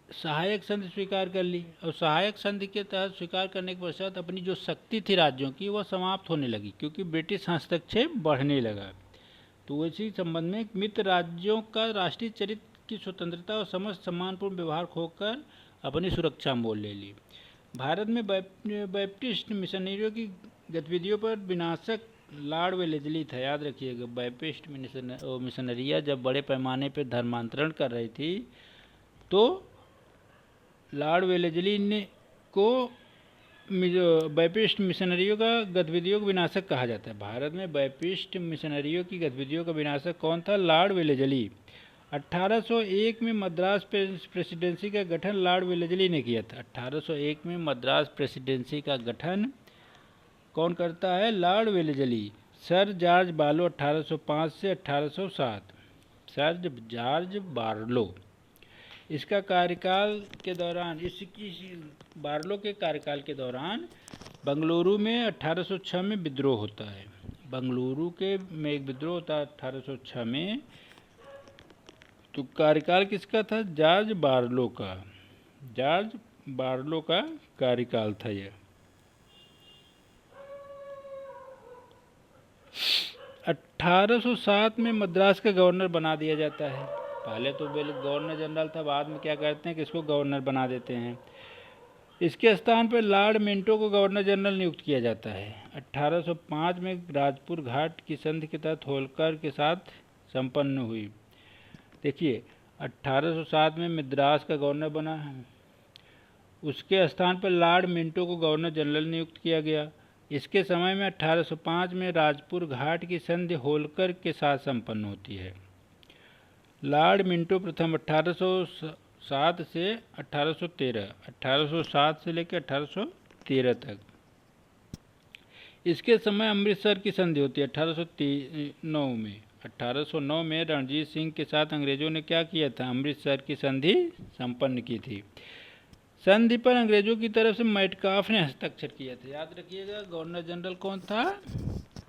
Speaker 1: सहायक संधि स्वीकार कर ली और सहायक संधि के तहत स्वीकार करने के पश्चात अपनी जो शक्ति थी राज्यों की वह समाप्त होने लगी, क्योंकि ब्रिटिश हस्तक्षेप बढ़ने लगा। तो इसी संबंध में मित्र राज्यों का राष्ट्रीय चरित्र की स्वतंत्रता और समस्त सम्मानपूर्ण व्यवहार खोकर अपनी सुरक्षा मोल ले ली। भारत में बैप्टिस्ट मिशनरियों की गतिविधियों पर विनाशक लॉर्ड वेलेजली था। याद रखिएगा, बैप्टिस्ट मिशनरियाँ जब बड़े पैमाने पर धर्मांतरण कर रही थी तो लॉर्ड वेलेजली को बैप्टिस्ट मिशनरियों का गतिविधियों का विनाशक कहा जाता है। भारत में बैप्टिस्ट मिशनरियों की गतिविधियों का विनाशक कौन था? Lord Wellesley. 1801 में मद्रास प्रेसिडेंसी का गठन लॉर्ड वेलेजली ने किया था। 1801 में मद्रास प्रेसिडेंसी का गठन कौन करता है? Lord Wellesley. Sir George Barlow 1805 से 1807। सर जॉर्ज बार्लो, इसका कार्यकाल के दौरान बार्लो के कार्यकाल के दौरान बंगलुरु में 1806 में विद्रोह होता है। बंगलुरु में एक विद्रोह होता है 1806 में। तो कार्यकाल किसका था? जॉर्ज बार्लो का। जॉर्ज बार्लो का कार्यकाल था यह। 1807 में मद्रास का गवर्नर बना दिया जाता है। पहले तो गवर्नर जनरल था, बाद में क्या करते हैं कि इसको गवर्नर बना देते हैं। इसके स्थान पर लॉर्ड मिंटो को गवर्नर जनरल नियुक्त किया जाता है। 1805 में राजपुर घाट की संधि के तहत होलकर के साथ संपन्न हुई। देखिए 1807 में मद्रास का गवर्नर बना, उसके स्थान पर लॉर्ड मिंटो को गवर्नर जनरल नियुक्त किया गया। इसके समय में 1805 में राजपुर घाट की संधि होलकर के साथ संपन्न होती है। लॉर्ड मिंटो प्रथम 1807 से 1813, 1807 से लेकर 1813 तक। इसके समय अमृतसर की संधि होती है 1809 में। 1809 में रणजीत सिंह के साथ अंग्रेजों ने क्या किया था? अमृतसर की संधि संपन्न की थी। संधि पर अंग्रेजों की तरफ से मेटकाफ ने हस्ताक्षर किया था। याद रखिएगा, गवर्नर जनरल कौन था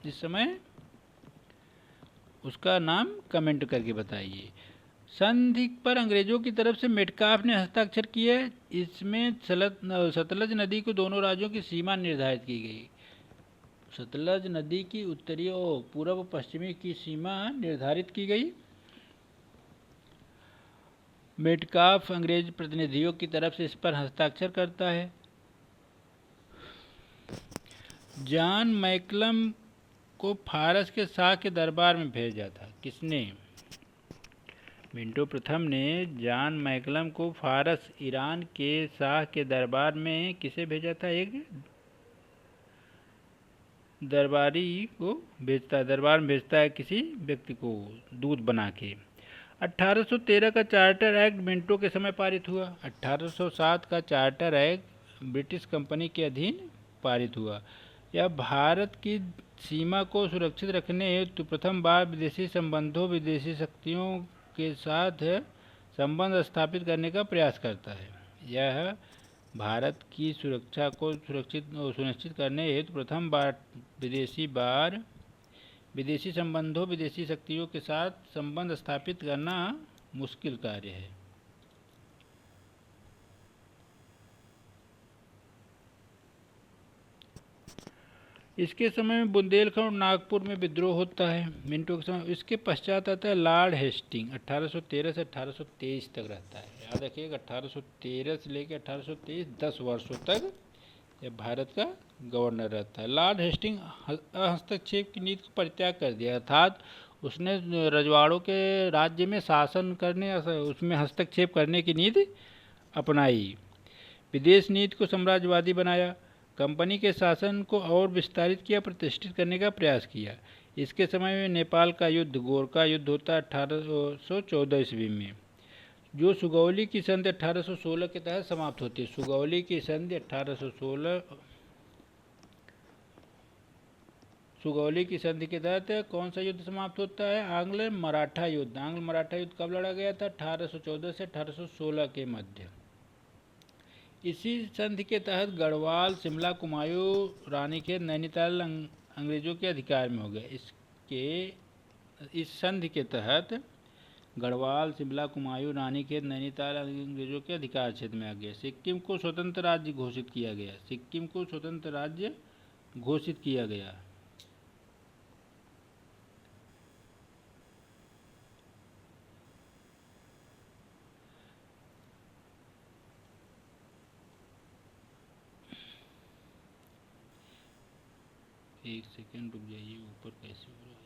Speaker 1: इस समय? उसका नाम कमेंट करके बताइए। संधि पर अंग्रेजों की तरफ से मेटकाफ ने हस्ताक्षर किए। इसमें सतलज नदी को दोनों राज्यों की सीमा निर्धारित की गई। सतलज नदी की उत्तरी और पूर्व पश्चिमी की सीमा निर्धारित की गई। मेटकाफ अंग्रेज प्रतिनिधियों की तरफ से इस पर हस्ताक्षर करता है। जॉन मैकलम को फारस के शाह के दरबार में भेजा था। किसने? मिंटो प्रथम ने जॉन मैकलम को फारस ईरान के शाह के दरबार में किसे भेजा था? एक दरबारी को भेजता है, दरबार में भेजता है किसी व्यक्ति को दूत बना के। 1813 का चार्टर एक्ट मिंटो के समय पारित हुआ। 1807 का चार्टर एक्ट ब्रिटिश कंपनी के अधीन पारित हुआ। यह भारत की सीमा को सुरक्षित रखने हेतु प्रथम बार विदेशी संबंधों, विदेशी शक्तियों के साथ संबंध स्थापित करने का प्रयास करता है। यह भारत की सुरक्षा को सुनिश्चित करने हेतु प्रथम बार विदेशी संबंधों, विदेशी शक्तियों के साथ संबंध स्थापित करना मुश्किल कार्य है। इसके समय में बुंदेलखंड और नागपुर में विद्रोह होता है मिंटो के समय। इसके पश्चात आता है लॉर्ड हेस्टिंग। 1813 से 1823 तक रहता है। याद रखिएगा 1813 से लेकर 1823 10 वर्षों तक यह भारत का गवर्नर रहता है। लॉर्ड हेस्टिंग हस्तक्षेप की नीति को परित्याग कर दिया, अर्थात उसने रजवाड़ों के राज्य में शासन करने, उसमें हस्तक्षेप करने की नीति अपनाई। विदेश नीति को साम्राज्यवादी बनाया, कंपनी के शासन को और विस्तारित किया, प्रतिष्ठित करने का प्रयास किया। इसके समय में नेपाल का युद्ध, गोरखा युद्ध होता है 1814 ईस्वी में, जो सुगौली की संधि 1816 के तहत समाप्त होती है। सुगौली की संधि 1816 सुगौली की संधि के तहत कौन सा युद्ध समाप्त होता है? आंग्ल मराठा युद्ध। आंग्ल मराठा युद्ध कब लड़ा गया था? 1814 से 1816 के मध्य। इसी संधि के तहत गढ़वाल, शिमला, कुमायूं, रानीखेत, नैनीताल अंग्रेजों के अधिकार में हो गए। इस संधि के तहत गढ़वाल, शिमला, कुमायूं, रानीखेत, नैनीताल अंग्रेजों के अधिकार क्षेत्र में आ गया। सिक्किम को स्वतंत्र राज्य घोषित किया गया। सिक्किम को स्वतंत्र राज्य घोषित किया गया। एक सेकेंड रुक जाइए, ऊपर कैसे हो रहा है?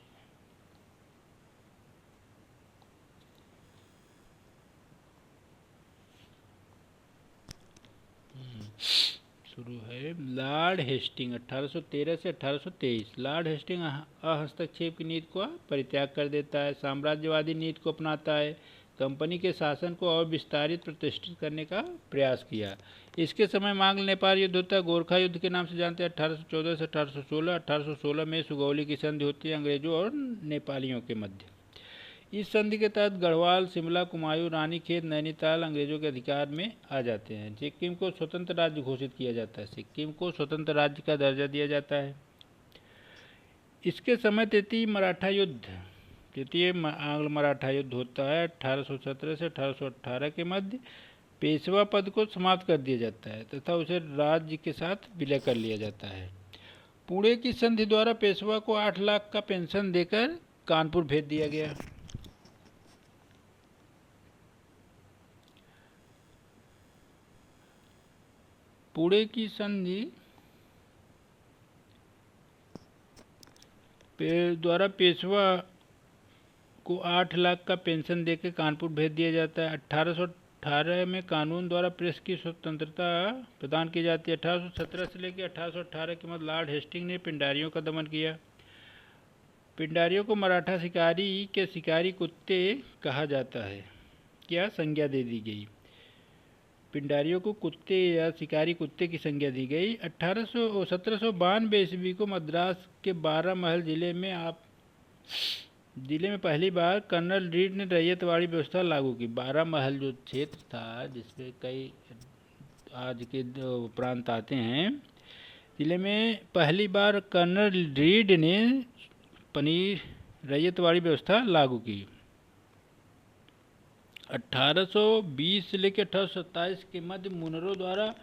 Speaker 1: शुरू है लॉर्ड हेस्टिंग 1813 से 1823। लॉर्ड हेस्टिंग हस्तक्षेप की नीति को परित्याग कर देता है, साम्राज्यवादी नीति को अपनाता है, कंपनी के शासन को और विस्तारित, प्रतिष्ठित करने का प्रयास किया। इसके समय मांगल नेपाल युद्ध होता है, गोरखा युद्ध के नाम से जानते हैं, 1814 से 1816। 1816 में सुगौली की संधि होती है अंग्रेजों और नेपालियों के मध्य। इस संधि के तहत गढ़वाल, शिमला, कुमायूं, रानीखेत, नैनीताल अंग्रेजों के अधिकार में आ जाते हैं। सिक्किम को स्वतंत्र राज्य घोषित किया जाता है। सिक्किम को स्वतंत्र राज्य का दर्जा दिया जाता है। इसके समय तृतीय आंग्ल मराठा युद्ध होता है 1817 से 1818 के मध्य। पेशवा पद को समाप्त कर दिया जाता है तथा उसे राज्य के साथ विलय कर लिया जाता है। पुणे की संधि द्वारा पेशवा को 8 लाख का पेंशन देकर कानपुर भेज दिया गया। पुणे की संधि द्वारा पेशवा को 8 लाख का पेंशन देकर कानपुर भेज दिया जाता है। 1818 में कानून द्वारा प्रेस की स्वतंत्रता प्रदान की जाती है। 1817 से लेकर 1818 के मध्य लॉर्ड हेस्टिंग ने पिंडारियों का दमन किया। पिंडारियों को मराठा शिकारी के शिकारी कुत्ते कहा जाता है, क्या संज्ञा दे दी गई। पिंडारियों को कुत्ते या शिकारी कुत्ते की संज्ञा दी गई। 1792 ईस्वी को मद्रास के 12 महल जिले में पहली बार कर्नल रीड ने रैयतवाड़ी व्यवस्था लागू की। 12 महल जो क्षेत्र था, जिसमें कई आज के प्रांत आते हैं, जिले में पहली बार कर्नल रीड ने रैयतवाड़ी व्यवस्था लागू की। 1820 से लेकर 1827 के मध्य मुनरो द्वारा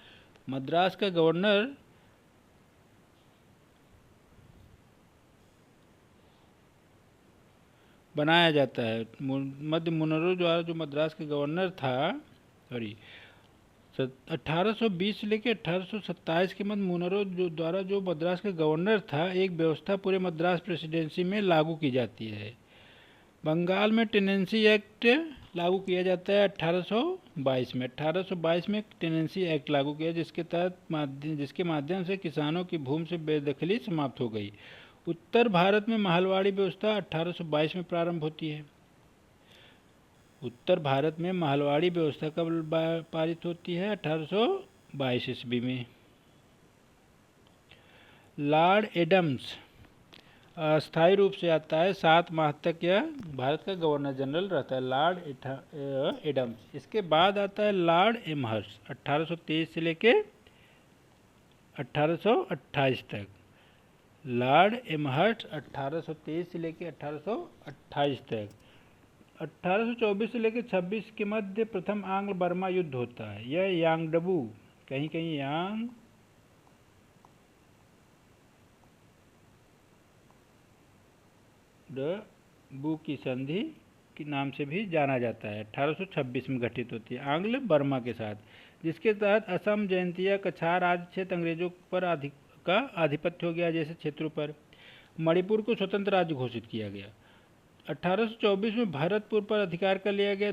Speaker 1: मद्रास का गवर्नर बनाया जाता है। मध्य मुनरो द्वारा जो मद्रास का गवर्नर था, 1820 से लेकर 1827 के मध्य मुनरो द्वारा जो मद्रास का गवर्नर था, एक व्यवस्था पूरे मद्रास प्रेसिडेंसी में लागू की जाती है। बंगाल में टेनेंसी एक्ट लागू किया जाता है 1822 में। 1822 में टेनेंसी एक्ट लागू किया, जिसके माध्यम से किसानों की भूमि से बेदखली समाप्त हो गई। उत्तर भारत में महलवाड़ी व्यवस्था 1822 में प्रारंभ होती है। उत्तर भारत में महलवाड़ी व्यवस्था कब पारित होती है? 1822 ईस्वी में। लॉर्ड एडम्स अस्थायी रूप से आता है, 7 माह तक यह भारत का गवर्नर जनरल रहता है, लॉर्ड एडम्स। इसके बाद आता है लॉर्ड एमहर्स्ट 1823 से लेके 1828 तक। लॉर्ड एमहर्स्ट 1823 से लेके 1828 तक। 1824 से लेकर 26 के मध्य प्रथम आंग्ल बर्मा युद्ध होता है। यह यांगडबू, कहीं कहीं यांगडबू की संधि के नाम से भी जाना जाता है, 1826 में घटित होती है आंग्ल बर्मा के साथ, जिसके तहत असम, जयंतिया, कछार आदि क्षेत्र अंग्रेजों पर आधिपत्य हो गया। जैसे क्षेत्रों पर मणिपुर को स्वतंत्र राज्य घोषित किया गया। 1824 में भरतपुर पर अधिकार कर लिया गया।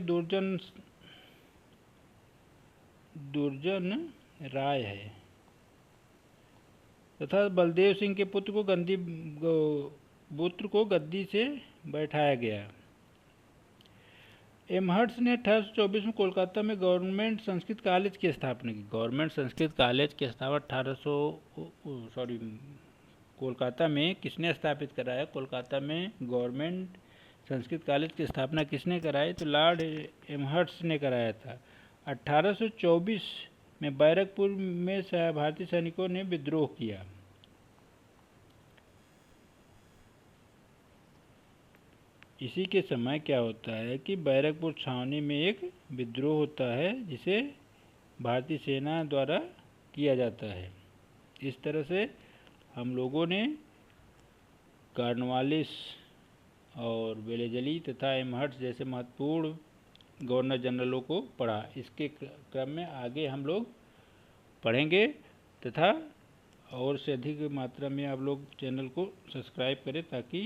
Speaker 1: दुर्जन राय है तथा बलदेव सिंह के पुत्र को गद्दी से बैठाया गया। एमहर्स्ट ने 1824 में कोलकाता में गवर्नमेंट संस्कृत कॉलेज की स्थापना की। गवर्नमेंट संस्कृत कॉलेज की स्थापना कोलकाता में किसने स्थापित कराया? कोलकाता में गवर्नमेंट संस्कृत कॉलेज की स्थापना किसने कराई? तो लॉर्ड एमहर्स्ट ने कराया था। 1824 में बैरकपुर में भारतीय सैनिकों ने विद्रोह किया। इसी के समय क्या होता है कि बैरकपुर छावनी में एक विद्रोह होता है, जिसे भारतीय सेना द्वारा किया जाता है। इस तरह से हम लोगों ने कॉर्नवालिस और वेलेस्ली तथा एमहर्स्ट जैसे महत्वपूर्ण गवर्नर जनरलों को पढ़ा। इसके क्रम में आगे हम लोग पढ़ेंगे तथा और से अधिक मात्रा में आप लोग चैनल को सब्सक्राइब करें, ताकि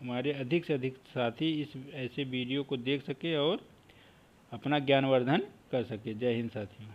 Speaker 1: हमारे अधिक से अधिक साथी इस ऐसे वीडियो को देख सके और अपना ज्ञानवर्धन कर सके। जय हिंद साथियों।